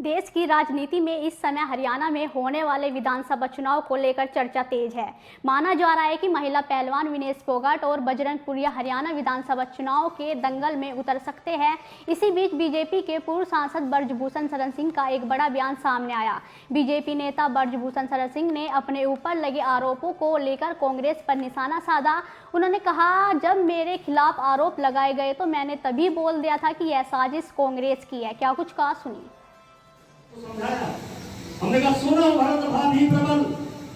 देश की राजनीति में इस समय हरियाणा में होने वाले विधानसभा चुनाव को लेकर चर्चा तेज है। माना जा रहा है कि महिला पहलवान विनेश फोगाट और बजरंग पुनिया हरियाणा विधानसभा चुनाव के दंगल में उतर सकते हैं। इसी बीच बीजेपी के पूर्व सांसद ब्रजभूषण शरण सिंह का एक बड़ा बयान सामने आया। बीजेपी नेता ब्रजभूषण शरण सिंह ने अपने ऊपर लगे आरोपों को लेकर कांग्रेस पर निशाना साधा। उन्होंने कहा, जब मेरे खिलाफ आरोप लगाए गए तो मैंने तभी बोल दिया था कि यह साजिश कांग्रेस की है। क्या कुछ कहा, सुनिए। समझाया, हमने कहा सुनो भरत भाभी प्रबल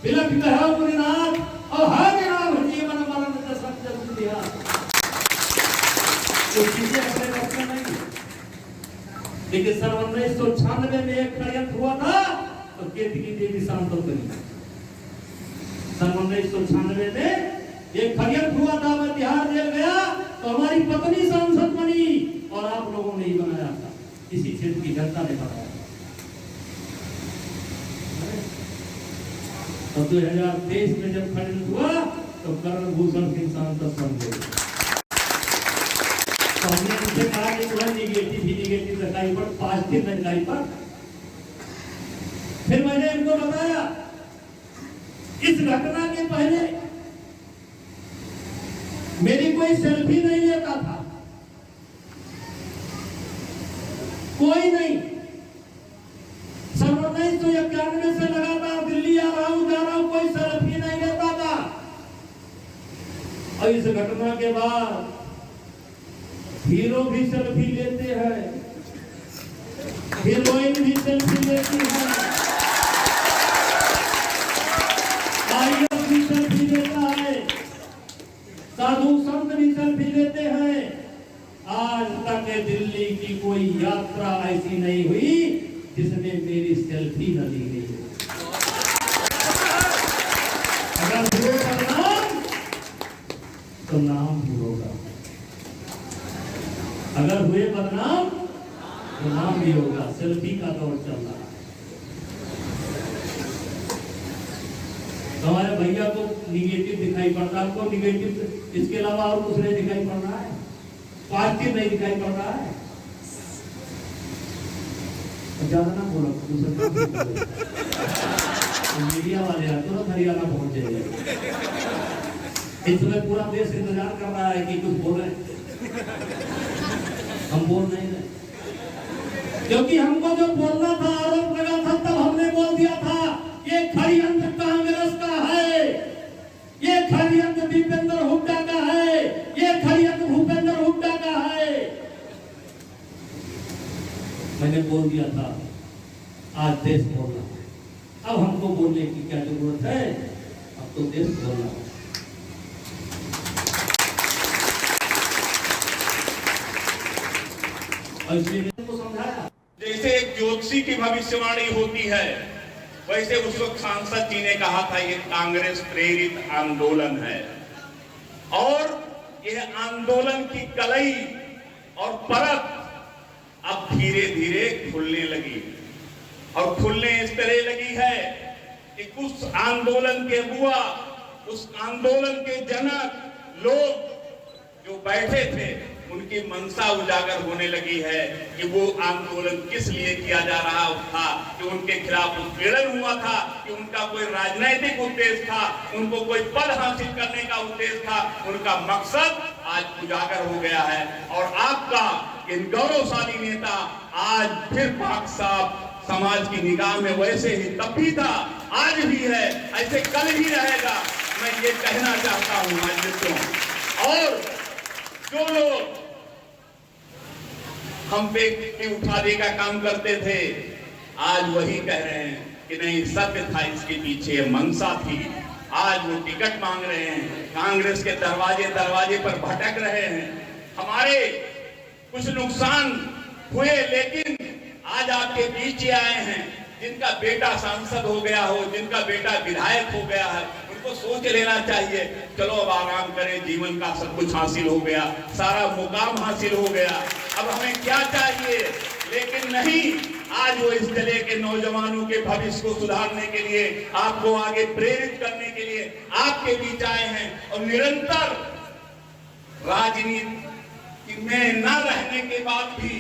बिलख कहो मुनिनाथ और हर नाम जीवन मरण के सत्य दिया। तो चीजें अपने रखते नहीं। लेकिन सन 1996 में एक षड्यंत्र हुआ था तो केतकी देवी सांसद बनी। सन 1996 में एक षड्यंत्र हुआ था, मैं बिहार जेल गया तो हमारी पत्नी सांसद बनी और आप लोगों ने ही बनाया था, इसी क्षेत्र की जनता ने बनाया। और 2023 में जब षड्यंत्र हुआ तो करण भूषण सिंह सांसद बन गए। तो हमने उनसे कहा कि तुम्हें निगेटिव दिखाई पड़, 5 दिन दिखाई पड़। फिर मैंने इनको बताया, इस घटना के पहले मेरी कोई सेल्फी नहीं लेता था, कोई नहीं। सन 1991 से लगातार दिल्ली आ रहा हूं, जा रहा हूं, कोई सेल्फी नहीं लेता था। और इस घटना के बाद हीरो भी सेल्फी लेते हैं, हीरोइन भी सेल्फी लेती है, आईएएस भी सेल्फी लेता है, साधु संत भी सेल्फी लेते हैं। आज तक दिल्ली की कोई यात्रा ऐसी नहीं हुई जिसमें मेरी सेल्फी न ली गई। अगर हुए बदनाम तो नाम भी होगा, अगर हुए बदनाम तो नाम भी होगा। सेल्फी का दौर चल रहा है। हमारे भैया को निगेटिव दिखाई पड़ता है, आपको निगेटिव इसके अलावा और कुछ नहीं दिखाई पड़ रहा है, पॉजिटिव नहीं दिखाई पड़ रहा है। ज्यादा ना बोलो, मीडिया वाले तुरंत हरियाणा पहुंच जाएंगे। इस समय पूरा देश इंतजार कर रहा है कि कुछ बोले, हम बोल नहीं रहे, क्योंकि हमको जो बोलना था, आरोप लगा था, तब हमने बोल दिया था ये षड्यंत्र कांग्रेस का है, ये षड्यंत्र दीपेंद्र हुड्डा का है, ये षड्यंत्र भूपेंद्र हुड्डा का है। मैंने बोल दिया था। आज देश बोल रहा है, अब हमको बोलने की क्या जरूरत है, अब तो देश बोल रहा है। और इसलिए मैंने समझाया, जैसे एक ज्योतिषी की भविष्यवाणी होती है, वैसे उस वक्त सांसद जी ने कहा था ये कांग्रेस प्रेरित आंदोलन है और यह आंदोलन की कलई और परत अब धीरे धीरे खुलने लगी और खुलने इस तरह लगी है कि उस आंदोलन के बुआ, उस आंदोलन के जनक लोग जो बैठे थे, उनकी मंशा उजागर होने लगी है कि वो आंदोलन किस लिए किया जा रहा था, कि उनके खिलाफ उत्पीड़न हुआ था, कि उनका कोई राजनीतिक उद्देश्य था, उनको कोई पद हासिल करने का उद्देश्य था। उनका मकसद आज उजागर हो गया है और आपका इन गौरवशाली नेता आज फिर पाक साहब समाज की निगाह में वैसे ही तब भी था, आज भी है, ऐसे कल भी रहेगा। मैं ये कहना चाहता हूं आज मित्रों, और जो लोग हम पे उठाने का काम करते थे, आज वही कह रहे हैं कि नहीं, सत्य था इसके पीछे, मंशा थी। आज वो टिकट मांग रहे हैं, कांग्रेस के दरवाजे दरवाजे पर भटक रहे हैं। हमारे कुछ नुकसान हुए, लेकिन आज आपके बीच आए हैं जिनका बेटा सांसद हो गया हो, जिनका बेटा विधायक हो गया है, उनको सोच लेना चाहिए, चलो अब आराम करें, जीवन का सब कुछ हासिल हो गया, सारा मुकाम हासिल हो गया, अब हमें क्या चाहिए। लेकिन नहीं, आज वो इस जिले के नौजवानों के भविष्य को सुधारने के लिए, आपको आगे प्रेरित करने के लिए आपके बीच आए हैं और निरंतर राजनीति में न रहने के बाद भी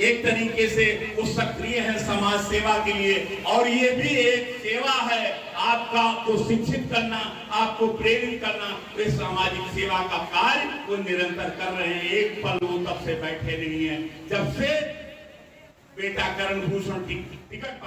एक तरीके से वो सक्रिय है समाज सेवा के लिए, और ये भी एक सेवा है आपको शिक्षित करना, आपको प्रेरित करना। वे सामाजिक सेवा का कार्य वो निरंतर कर रहे हैं। एक पल वो तब से बैठे नहीं है जब से बेटा करण भूषण टिकट